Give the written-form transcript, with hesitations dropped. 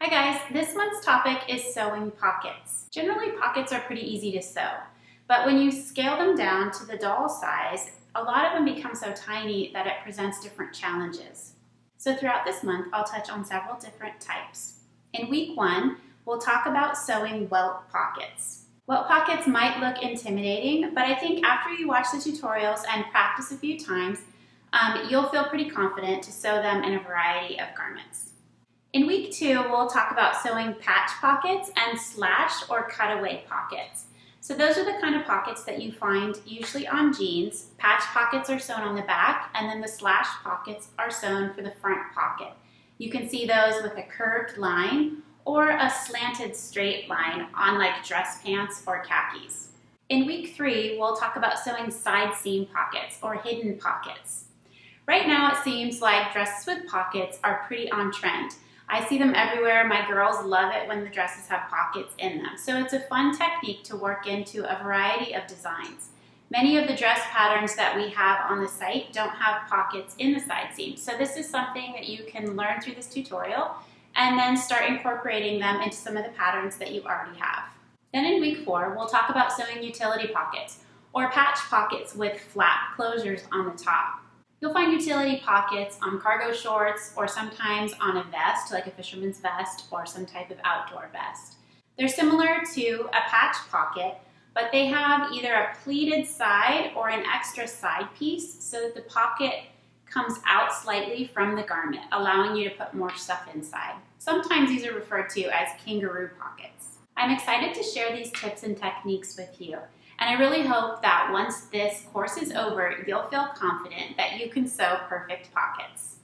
Hi guys, this month's topic is sewing pockets. Generally, pockets are pretty easy to sew, but when you scale them down to the doll size, a lot of them become so tiny that it presents different challenges. So throughout this month, I'll touch on several different types. In week 1, we'll talk about sewing welt pockets. Welt pockets might look intimidating, but I think after you watch the tutorials and practice a few times, you'll feel pretty confident to sew them in a variety of garments. In week 2, we'll talk about sewing patch pockets and slash or cutaway pockets. So those are the kind of pockets that you find usually on jeans. Patch pockets are sewn on the back, and then the slash pockets are sewn for the front pocket. You can see those with a curved line or a slanted straight line on like dress pants or khakis. In week 3, we'll talk about sewing side seam pockets or hidden pockets. Right now it seems like dresses with pockets are pretty on trend. I see them everywhere. My girls love it when the dresses have pockets in them. So it's a fun technique to work into a variety of designs. Many of the dress patterns that we have on the site don't have pockets in the side seams. So this is something that you can learn through this tutorial and then start incorporating them into some of the patterns that you already have. Then in week 4, we'll talk about sewing utility pockets or patch pockets with flap closures on the top. You'll find utility pockets on cargo shorts or sometimes on a vest, like a fisherman's vest or some type of outdoor vest. They're similar to a patch pocket, but they have either a pleated side or an extra side piece so that the pocket comes out slightly from the garment, allowing you to put more stuff inside. Sometimes these are referred to as kangaroo pockets. I'm excited to share these tips and techniques with you. And I really hope that once this course is over, you'll feel confident that you can sew perfect pockets.